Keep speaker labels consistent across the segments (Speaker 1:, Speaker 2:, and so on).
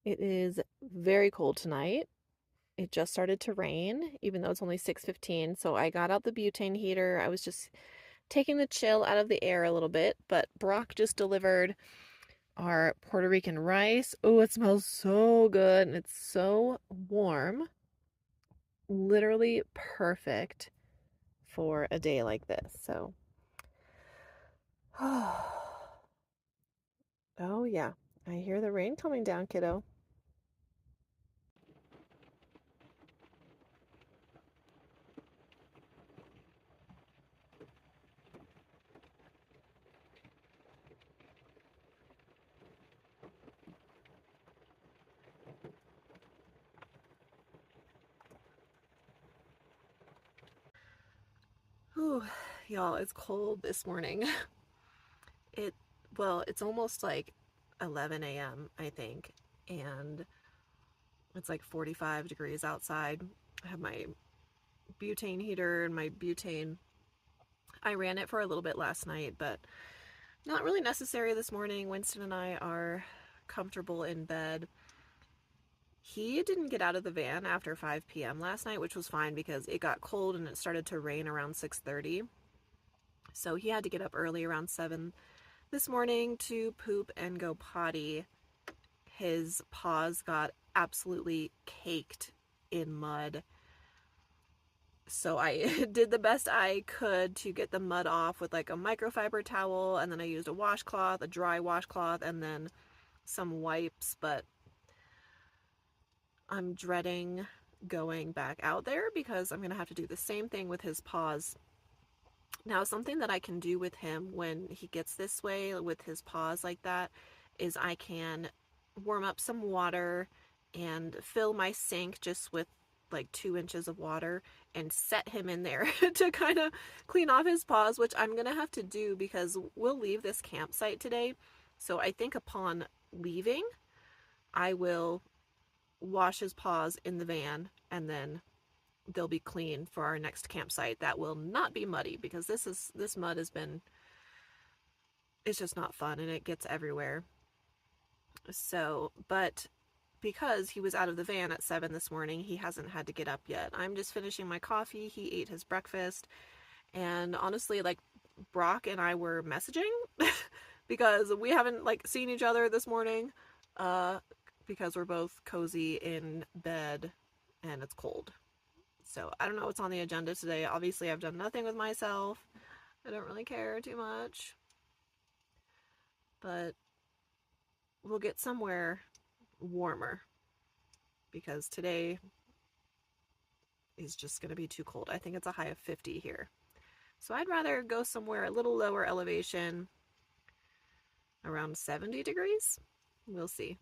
Speaker 1: It is very cold tonight. It just started to rain, even though it's only 6:15. So I got out the butane heater. I was just taking the chill out of the air a little bit, but Brock just delivered our Puerto Rican rice. Oh, it smells so good and it's so warm. Literally perfect for a day like this. So, oh yeah, I hear the rain coming down, kiddo. Whew, y'all, it's cold this morning. It, well, it's almost like 11 a.m., I think, and it's like 45 degrees outside. I have my butane heater and my butane. I ran it for a little bit last night, but not really necessary this morning. Winston and I are comfortable in bed. He didn't get out of the van after 5 p.m. last night, which was fine because it got cold and it started to rain around 6:30. So he had to get up early around 7 this morning to poop and go potty. His paws got absolutely caked in mud. So I did the best I could to get the mud off with like a microfiber towel, and then I used a washcloth, a dry washcloth, and then some wipes, but I'm dreading going back out there because I'm going to have to do the same thing with his paws. Now, something that I can do with him when he gets this way with his paws like that is I can warm up some water and fill my sink just with like 2 inches of water and set him in there to kind of clean off his paws, which I'm going to have to do because we'll leave this campsite today. So I think upon leaving, I will wash his paws in the van and then they'll be clean for our next campsite that will not be muddy because this mud has been, it's just not fun and it gets everywhere. So, but because he was out of the van at 7 this morning, he hasn't had to get up yet. I'm just finishing my coffee. He ate his breakfast, and honestly, like, Brock and I were messaging because we haven't like seen each other this morning because we're both cozy in bed and it's cold. So I don't know what's on the agenda today. Obviously, I've done nothing with myself. I don't really care too much. But we'll get somewhere warmer because today is just going to be too cold. I think it's a high of 50 here. So I'd rather go somewhere a little lower elevation, around 70 degrees. We'll see.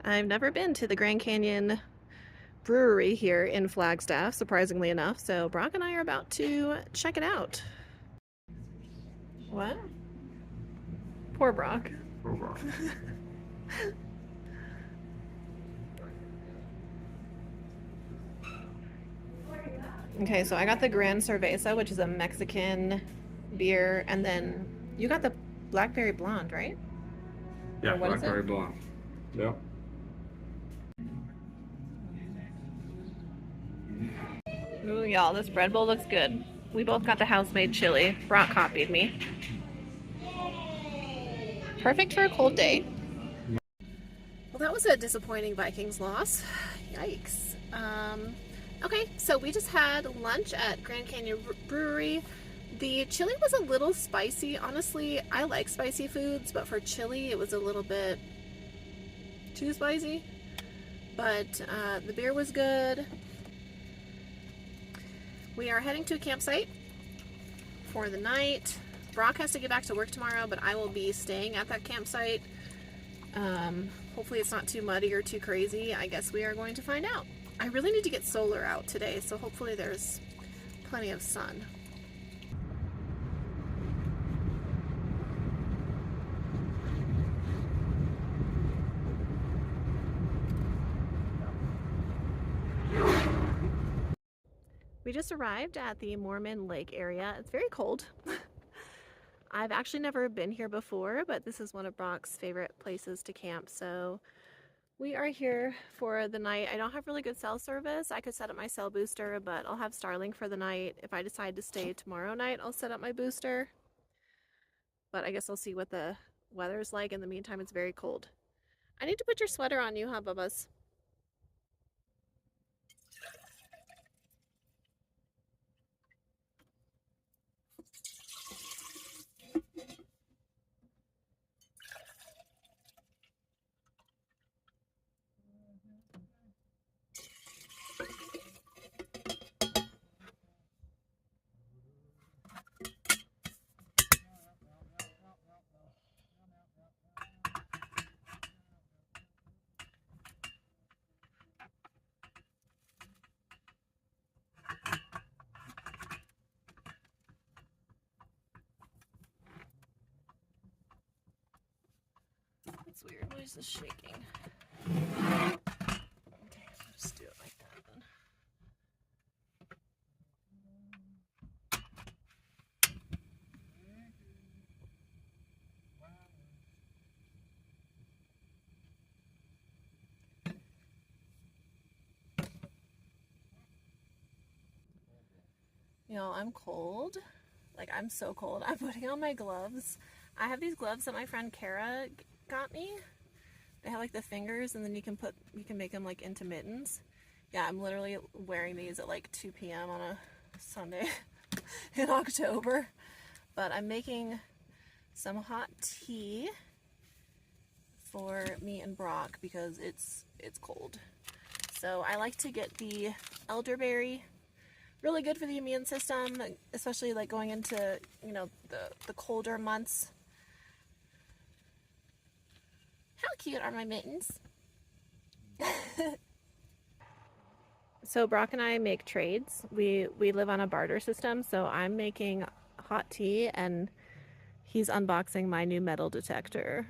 Speaker 1: I've never been to the Grand Canyon brewery here in Flagstaff, surprisingly enough, so Brock and I are about to check it out. What? Poor Brock.
Speaker 2: Poor Brock.
Speaker 1: Okay, so I got the Grand Cerveza, which is a Mexican beer, and then you got the Blackberry Blonde, right?
Speaker 2: Yeah, Blackberry Blonde. Yep.
Speaker 1: Ooh, y'all, this bread bowl looks good. We both got the house-made chili. Brock copied me. Perfect for a cold day. Well, that was a disappointing Vikings loss. Yikes. Okay, so we just had lunch at Grand Canyon Brewery. The chili was a little spicy. Honestly, I like spicy foods, but for chili, it was a little bit too spicy. But the beer was good. We are heading to a campsite for the night. Brock has to get back to work tomorrow, but I will be staying at that campsite. Hopefully it's not too muddy or too crazy. I guess we are going to find out. I really need to get solar out today, so hopefully there's plenty of sun. We just arrived at the Mormon Lake area. It's very cold. I've actually never been here before, but this is one of Brock's favorite places to camp, so we are here for the night. I don't have really good cell service. I could set up my cell booster, but I'll have Starlink for the night. If I decide to stay tomorrow night, I'll set up my booster. But I guess I'll see what the weather's like. In the meantime, it's very cold. I need to put your sweater on you, huh, Bubba's? That's weird. Why is this shaking? Okay, I'll just do it like that then. You know, I'm cold. Like, I'm so cold. I'm putting on my gloves. I have these gloves that my friend Kara got me. They have like the fingers, and then you can make them like into mittens. Yeah, I'm literally wearing these at like 2 p.m. on a Sunday in October. But I'm making some hot tea for me and Brock because it's cold. So I like to get the elderberry. Really good for the immune system, especially like going into, you know, the colder months. How cute are my mittens? So Brock and I make trades. We live on a barter system, so I'm making hot tea and he's unboxing my new metal detector.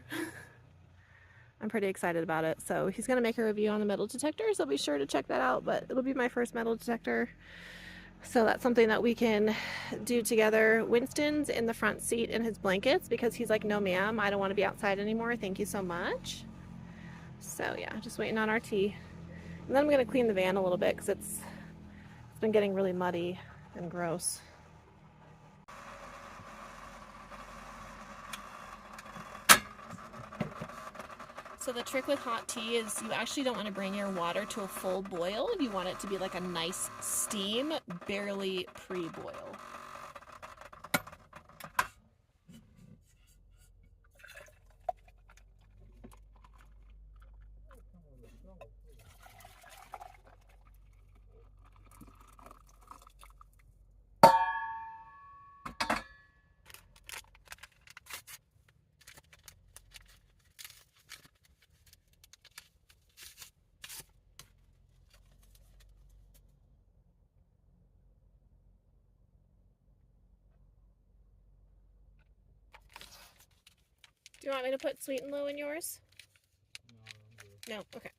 Speaker 1: I'm pretty excited about it. So he's gonna make a review on the metal detector, so be sure to check that out. But it'll be my first metal detector. So that's something that we can do together. Winston's in the front seat in his blankets because he's like, no ma'am, I don't want to be outside anymore. Thank you so much. So yeah, just waiting on our tea. And then I'm going to clean the van a little bit because it's been getting really muddy and gross. So the trick with hot tea is you actually don't want to bring your water to a full boil. You want it to be like a nice steam, barely pre-boil. Do you want me to put sweet and low in yours? No, okay.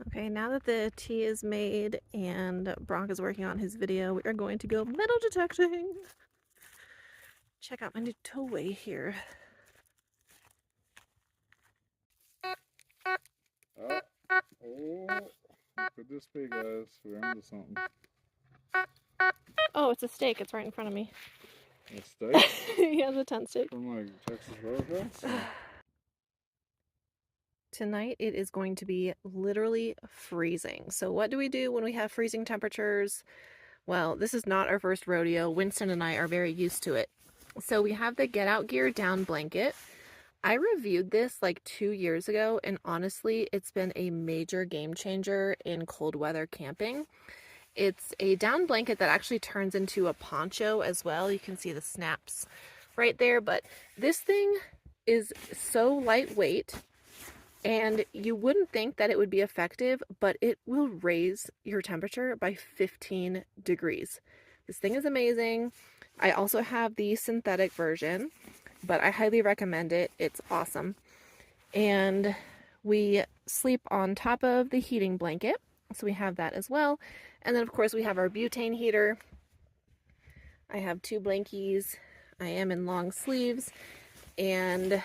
Speaker 1: Okay, now that the tea is made and Brock is working on his video, we are going to go metal detecting. Check out my new toy here.
Speaker 2: Oh, what could this be, guys? We're into something.
Speaker 1: Oh, it's a steak. It's right in front of me.
Speaker 2: A steak?
Speaker 1: He has a tent steak.
Speaker 2: From like Texas Roadhouse?
Speaker 1: Tonight it is going to be literally freezing. So what do we do when we have freezing temperatures? Well, this is not our first rodeo. Winston and I are very used to it. So we have the Get Out Gear down blanket. I reviewed this like 2 years ago, and honestly, it's been a major game changer in cold weather camping. It's a down blanket that actually turns into a poncho as well. You can see the snaps right there, but this thing is so lightweight, and you wouldn't think that it would be effective, but it will raise your temperature by 15 degrees. This thing is amazing. I also have the synthetic version, but I highly recommend it. It's awesome. And we sleep on top of the heating blanket, so we have that as well. And then of course we have our butane heater. I have 2 blankies. I am in long sleeves, and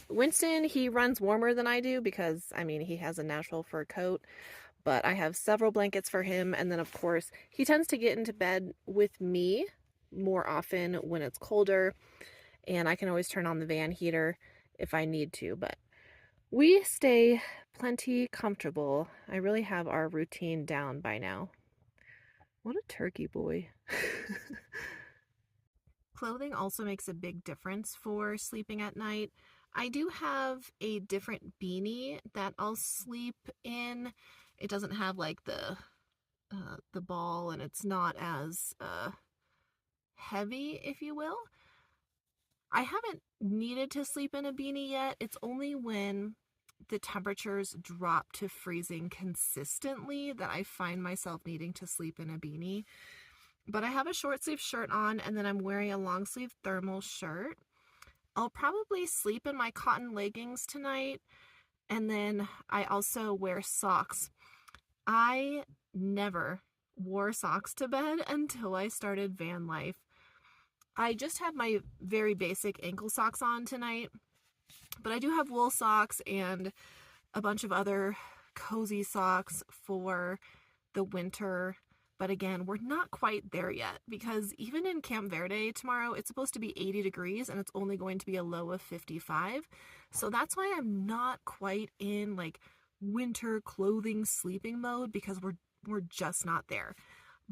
Speaker 1: Winston, he runs warmer than I do because, I mean, he has a natural fur coat, but I have several blankets for him. And then of course he tends to get into bed with me more often when it's colder, and I can always turn on the van heater if I need to, but we stay plenty comfortable. I really have our routine down by now. What a turkey boy. Clothing also makes a big difference for sleeping at night. I do have a different beanie that I'll sleep in. It doesn't have like the ball, and it's not as heavy, if you will. I haven't needed to sleep in a beanie yet. It's only when the temperatures drop to freezing consistently that I find myself needing to sleep in a beanie. But I have a short sleeve shirt on, and then I'm wearing a long sleeve thermal shirt. I'll probably sleep in my cotton leggings tonight, and then I also wear socks. I never wore socks to bed until I started van life. I just have my very basic ankle socks on tonight, but I do have wool socks and a bunch of other cozy socks for the winter. But again, we're not quite there yet, because even in Camp Verde tomorrow, it's supposed to be 80 degrees and it's only going to be a low of 55. So that's why I'm not quite in like winter clothing sleeping mode, because we're just not there.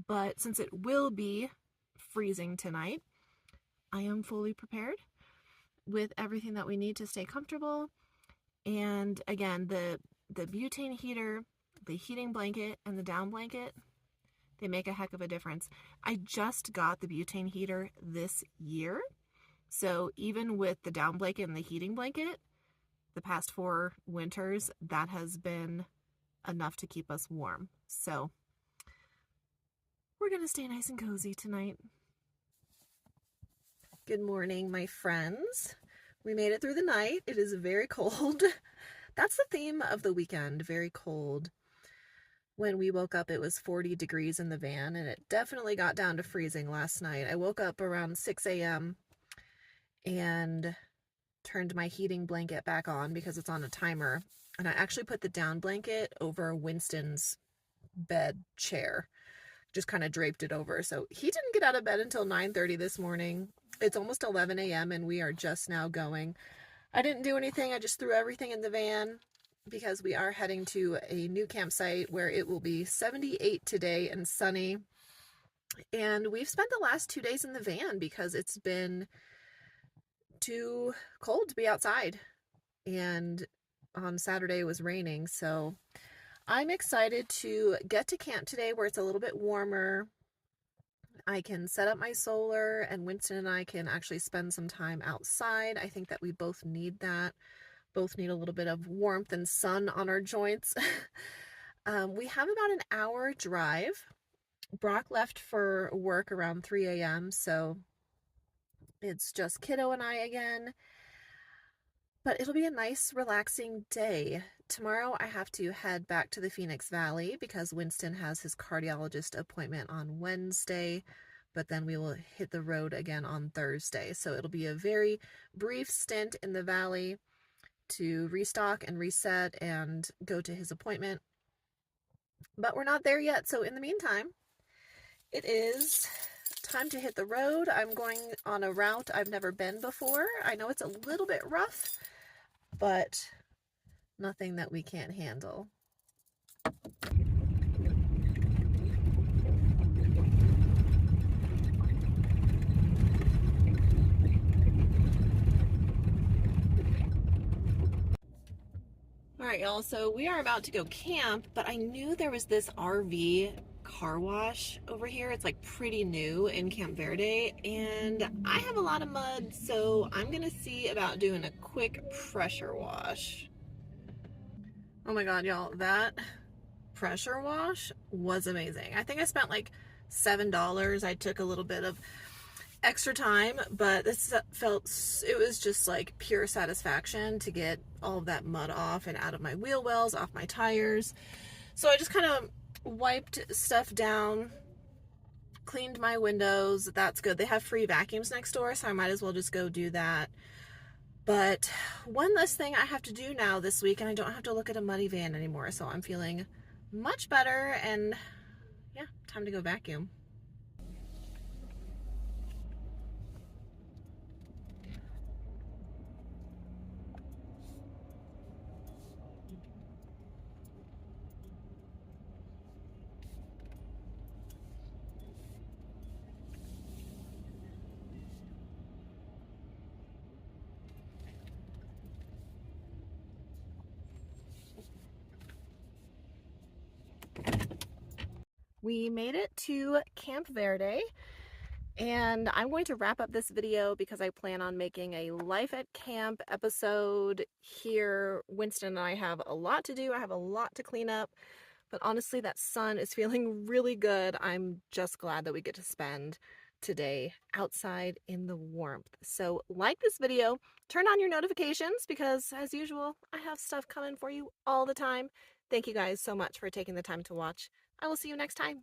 Speaker 1: But since it will be freezing tonight, I am fully prepared with everything that we need to stay comfortable. And again, the butane heater, the heating blanket, and the down blanket, they make a heck of a difference. I just got the butane heater this year, so even with the down blanket and the heating blanket, the past 4 winters, that has been enough to keep us warm. So we're gonna stay nice and cozy tonight. Good morning, my friends. We made it through the night. It is very cold. That's the theme of the weekend, very cold. When we woke up, it was 40 degrees in the van, and it definitely got down to freezing last night. I woke up around 6 a.m. and turned my heating blanket back on because it's on a timer. And I actually put the down blanket over Winston's bed chair, just kind of draped it over. So he didn't get out of bed until 9:30 this morning. It's almost 11 a.m. and we are just now going. I didn't do anything. I just threw everything in the van because we are heading to a new campsite where it will be 78 today and sunny. And we've spent the last 2 days in the van because it's been too cold to be outside. And on Saturday it was raining. So I'm excited to get to camp today where it's a little bit warmer. I can set up my solar, and Winston and I can actually spend some time outside. I think that we both need that. Both need a little bit of warmth and sun on our joints. We have about an hour drive. Brock left for work around 3 a.m., so it's just kiddo and I again. But it'll be a nice, relaxing day. Tomorrow I have to head back to the Phoenix Valley because Winston has his cardiologist appointment on Wednesday, but then we will hit the road again on Thursday. So it'll be a very brief stint in the valley to restock and reset and go to his appointment. But we're not there yet, so in the meantime, it is time to hit the road. I'm going on a route I've never been before. I know it's a little bit rough, but nothing that we can't handle. All right, y'all, so we are about to go camp, but I knew there was this RV car wash over here. It's like pretty new in Camp Verde, and I have a lot of mud, so I'm gonna see about doing a quick pressure wash. Oh my god, y'all, that pressure wash was amazing. I think I spent like $7. I took a little bit of extra time, but this felt, it was just like pure satisfaction to get all of that mud off and out of my wheel wells, off my tires. So I just kind of wiped stuff down, cleaned my windows. That's good. They have free vacuums next door, so I might as well just go do that. But one less thing I have to do now this week, and I don't have to look at a muddy van anymore, so I'm feeling much better, and yeah, time to go vacuum. We made it to Camp Verde, and I'm going to wrap up this video because I plan on making a life at camp episode here. Winston and I have a lot to do. I have a lot to clean up, but honestly, that sun is feeling really good. I'm just glad that we get to spend today outside in the warmth. So like this video, turn on your notifications because as usual, I have stuff coming for you all the time. Thank you guys so much for taking the time to watch. I will see you next time.